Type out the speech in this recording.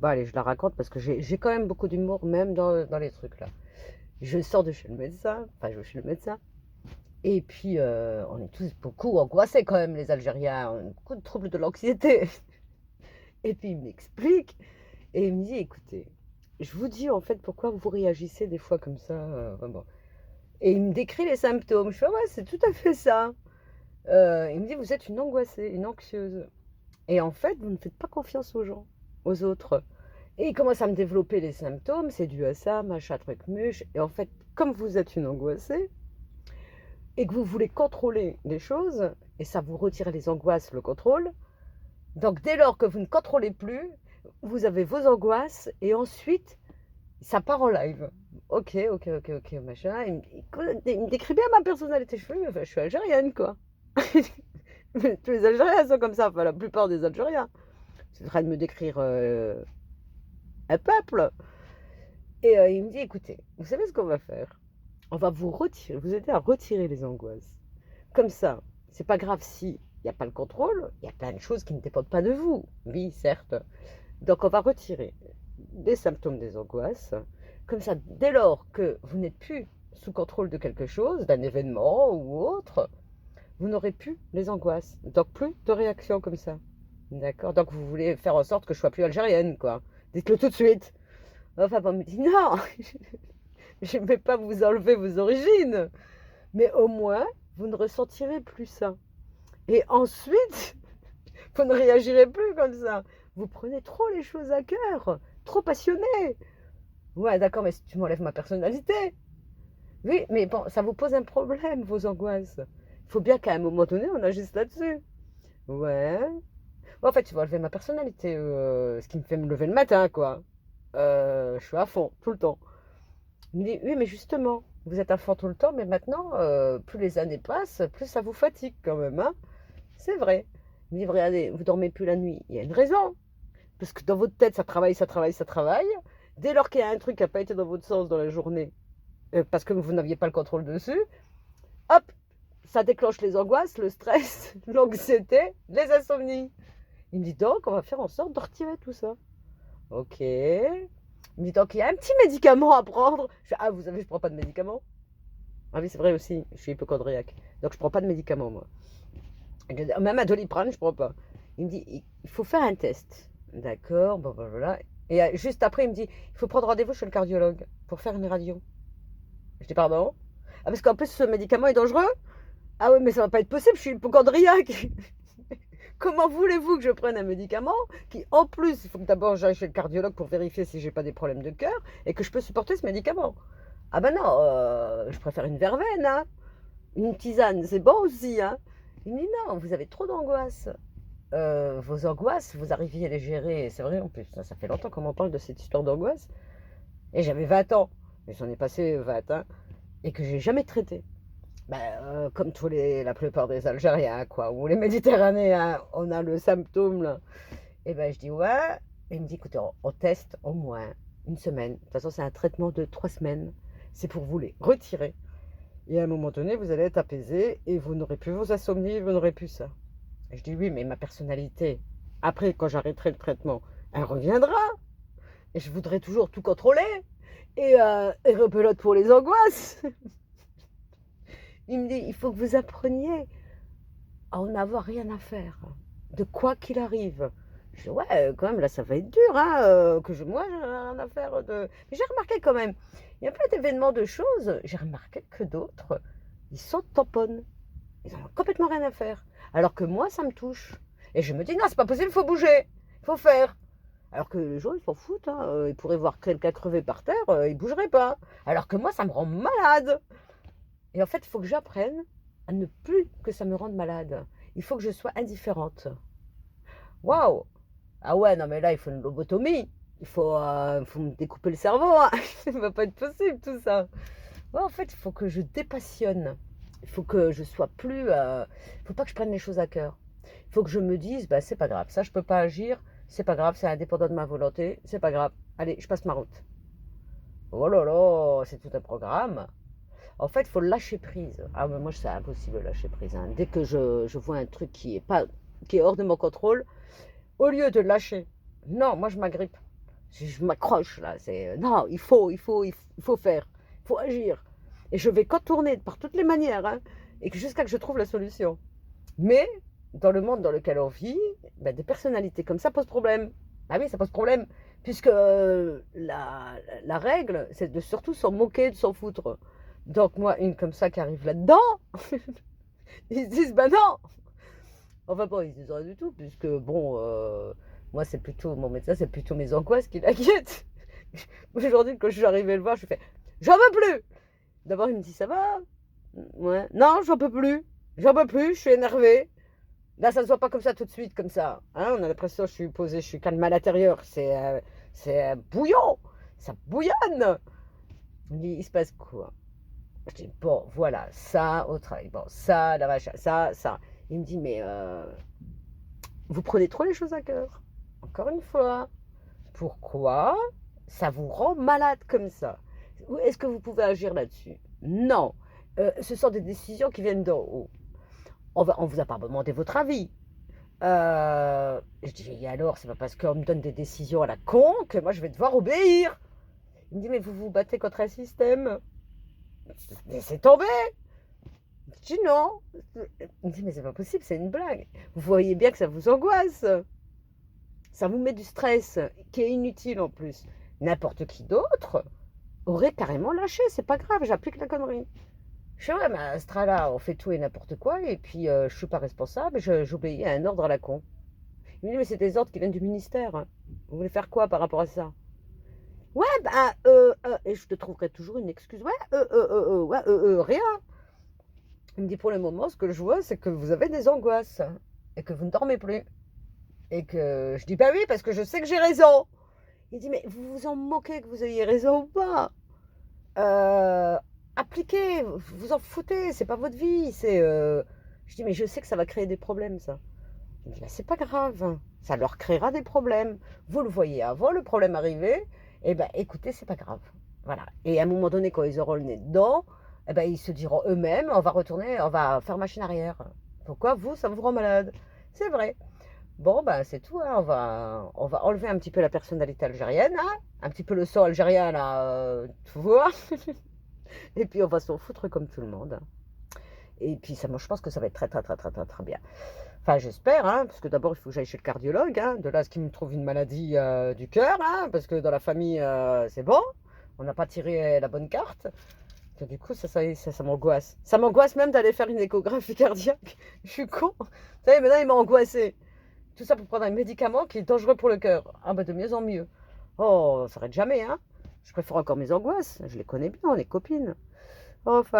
Bon, allez, je la raconte parce que j'ai quand même beaucoup d'humour, même dans les trucs là. Je sors de chez le médecin, enfin, je vais chez le médecin, et puis on est tous beaucoup angoissés quand même, les Algériens, on a beaucoup de troubles de l'anxiété. Et puis il m'explique, et il me dit, écoutez, je vous dis en fait pourquoi vous réagissez des fois comme ça, vraiment. Et il me décrit les symptômes. Je fais, ouais, c'est tout à fait ça. Il me dit, vous êtes une angoissée, une anxieuse. Et en fait, vous ne faites pas confiance aux gens, aux autres. Et il commence à me développer les symptômes, c'est dû à ça, machin, truc, muche. Et en fait, comme vous êtes une angoissée et que vous voulez contrôler les choses, et ça vous retire les angoisses, le contrôle, donc dès lors que vous ne contrôlez plus, vous avez vos angoisses et ensuite, ça part en live. Ok, ok, ok, ok, machin. Il me décrit bien ma personnalité. Je suis algérienne, quoi. Tous les Algériens sont comme ça, enfin la plupart des Algériens. C'est en train de me décrire un peuple. Et il me dit, écoutez, vous savez ce qu'on va faire? On va vous retirer, vous aider à retirer les angoisses. Comme ça, c'est pas grave si il n'y a pas le contrôle, il y a plein de choses qui ne dépendent pas de vous. Oui, certes. Donc on va retirer les symptômes des angoisses. Comme ça, dès lors que vous n'êtes plus sous contrôle de quelque chose, d'un événement ou autre, vous n'aurez plus les angoisses. Donc plus de réactions comme ça. D'accord? Donc vous voulez faire en sorte que je sois plus algérienne, quoi. Dites-le tout de suite. Enfin, on me dit non, je ne vais pas vous enlever vos origines, mais au moins, vous ne ressentirez plus ça. Et ensuite, vous ne réagirez plus comme ça. Vous prenez trop les choses à cœur, trop passionné. Ouais, d'accord, mais si tu m'enlèves ma personnalité. Oui, mais bon, ça vous pose un problème, vos angoisses. Il faut bien qu'à un moment donné, on agisse là-dessus. Ouais. Bon, en fait, tu vas enlever ma personnalité, ce qui me fait me lever le matin, quoi. Je suis à fond, tout le temps. Il me dit, oui, mais justement, vous êtes à fond tout le temps, mais maintenant, plus les années passent, plus ça vous fatigue quand même, hein. C'est vrai. Il me dit, regardez, vous dormez plus la nuit. Il y a une raison. Parce que dans votre tête, ça travaille, ça travaille, ça travaille. Dès lors qu'il y a un truc qui n'a pas été dans votre sens dans la journée, parce que vous n'aviez pas le contrôle dessus, hop, ça déclenche les angoisses, le stress, l'anxiété, les insomnies. Il me dit, donc, on va faire en sorte de retirer tout ça. Ok. Il me dit, donc, il y a un petit médicament à prendre. Je fais, ah, vous savez, je ne prends pas de médicaments. Ah oui, c'est vrai aussi, je suis hypochondriaque. Donc, je ne prends pas de médicaments, moi. Même un Doliprane, je ne prends pas. Il me dit, il faut faire un test. D'accord, bon, ben, voilà. Et juste après, il me dit, il faut prendre rendez-vous chez le cardiologue pour faire une radio. Je dis, pardon? Ah, parce qu'en plus, ce médicament est dangereux? Ah oui, mais ça va pas être possible, je suis hypochondriaque. Comment voulez-vous que je prenne un médicament qui, en plus, il faut que d'abord j'aille chez le cardiologue pour vérifier si j'ai pas des problèmes de cœur et que je peux supporter ce médicament? Ah ben non, je préfère une verveine, hein. Une tisane, c'est bon aussi, hein. Il me dit non, vous avez trop d'angoisse. Vos angoisses, vous arriviez à les gérer. C'est vrai, en plus, ça fait longtemps qu'on m'en parle de cette histoire d'angoisse. Et j'avais 20 ans, et j'en ai passé 20, hein, et que j'ai jamais traité. Ben, comme la plupart des Algériens, quoi, ou les Méditerranéens, on a le symptôme, là. Et ben, je dis, ouais. Et il me dit, écoutez, on teste au moins une semaine. De toute façon, c'est un traitement de 3 semaines. C'est pour vous les retirer. Et à un moment donné, vous allez être apaisé et vous n'aurez plus vos insomnies, vous n'aurez plus ça. Et je dis, oui, mais ma personnalité, après, quand j'arrêterai le traitement, elle reviendra. Et je voudrais toujours tout contrôler. Et rebelote pour les angoisses. Il me dit, il faut que vous appreniez à en avoir rien à faire, de quoi qu'il arrive. Je dis, ouais, quand même, là, ça va être dur, hein, moi, j'ai rien à faire de... Mais j'ai remarqué quand même, il y a plein d'événements, de choses, j'ai remarqué que d'autres, ils sont tamponnent. Ils n'en ont complètement rien à faire. Alors que moi, ça me touche. Et je me dis, non, c'est pas possible, il faut bouger, il faut faire. Alors que les gens, ils s'en foutent, hein, ils pourraient voir quelqu'un crever par terre, ils bougeraient pas. Alors que moi, ça me rend malade. Et en fait, il faut que j'apprenne à ne plus que ça me rende malade. Il faut que je sois indifférente. Waouh! Ah ouais, non, mais là, il faut une lobotomie. Il faut me découper le cerveau, hein. Ça ne va pas être possible, tout ça. Ouais, en fait, il faut que je dépassionne. Il faut que je sois plus. Il faut pas que je prenne les choses à cœur. Il faut que je me dise, bah, c'est pas grave. Ça, je peux pas agir. C'est pas grave, c'est indépendant de ma volonté. C'est pas grave. Allez, je passe ma route. Oh là là, c'est tout un programme. En fait, il faut lâcher prise. Ah, mais moi, c'est impossible de lâcher prise, hein. Dès que je vois un truc qui est hors de mon contrôle, au lieu de lâcher, non, moi, je m'agrippe. Je m'accroche là. Non, il faut faire, il faut agir. Et je vais contourner par toutes les manières, hein, et jusqu'à que je trouve la solution. Mais dans le monde dans lequel on vit, ben, des personnalités comme ça posent problème. Ah oui, ça pose problème. Puisque la règle, c'est de surtout s'en moquer, de s'en foutre. Donc moi, une comme ça qui arrive là-dedans, ils se disent, bah non. Enfin bon, ils se disent rien du tout, puisque bon, moi c'est plutôt, mon médecin, c'est plutôt mes angoisses qui l'inquiètent. Aujourd'hui, quand je suis arrivée le voir, je lui fais, j'en peux plus. D'abord, il me dit, ça va? Ouais. Non, j'en peux plus. J'en peux plus, je suis énervée. Là, ça se voit pas comme ça tout de suite, comme ça. Hein, on a l'impression que je suis posée, je suis calme à l'intérieur. C'est bouillant. Ça bouillonne. Il me dit, il se passe quoi? Je dis, bon, voilà, ça au travail. Bon, ça, la vache, ça. Il me dit, mais vous prenez trop les choses à cœur. Encore une fois. Pourquoi ça vous rend malade comme ça? Est-ce que vous pouvez agir là-dessus? Non. Ce sont des décisions qui viennent d'en haut. On vous a pas demandé votre avis. Je dis, et alors, c'est pas parce qu'on me donne des décisions à la con que moi je vais devoir obéir. Il me dit, mais vous vous battez contre un système. Laissez tomber. Je dis non. Il me dit, mais c'est pas possible, c'est une blague. Vous voyez bien que ça vous angoisse. Ça vous met du stress qui est inutile en plus. N'importe qui d'autre aurait carrément lâché. C'est pas grave, j'applique la connerie. Je suis ouais, mais à ce là on fait tout et n'importe quoi, et puis je suis pas responsable, j'obéis à un ordre à la con. Il me dit, mais c'est des ordres qui viennent du ministère, hein. Vous voulez faire quoi par rapport à ça? Ouais, bah, et je te trouverai toujours une excuse. Ouais, rien. Il me dit, pour le moment, ce que je vois, c'est que vous avez des angoisses, et que vous ne dormez plus. Et que je dis, bah oui, parce que je sais que j'ai raison. Il dit, mais vous vous en moquez que vous ayez raison ou pas? Euh, Appliquez, vous en foutez, c'est pas votre vie. Je dis, mais je sais que ça va créer des problèmes, ça. Il me dit, bah, c'est pas grave, ça leur créera des problèmes. Vous le voyez avant le problème arriver, et ben écoutez, c'est pas grave. Voilà. Et à un moment donné, quand ils auront le nez dedans, eh ben, ils se diront eux-mêmes, on va retourner, on va faire machine arrière. Pourquoi vous, ça vous rend malade? C'est vrai. Bon, ben c'est tout, hein. On va enlever un petit peu la personnalité algérienne, hein. Un petit peu le sang algérien, là, tu vois. Et puis on va s'en foutre comme tout le monde. Et puis ça, moi, je pense que ça va être très, très, très, très, très, très bien. Enfin, j'espère, hein, parce que d'abord, il faut que j'aille chez le cardiologue, hein. De là à ce qu'il me trouve une maladie du cœur, hein, parce que dans la famille, c'est bon. On n'a pas tiré la bonne carte. Donc, du coup, ça m'angoisse. Ça m'angoisse même d'aller faire une échographie cardiaque. Je suis con. Vous savez, maintenant, il m'a angoissé. Tout ça pour prendre un médicament qui est dangereux pour le cœur. Ah bah de mieux en mieux. Oh, ça s'arrête jamais, hein. Je préfère encore mes angoisses. Je les connais bien, on est copines. Oh, enfin,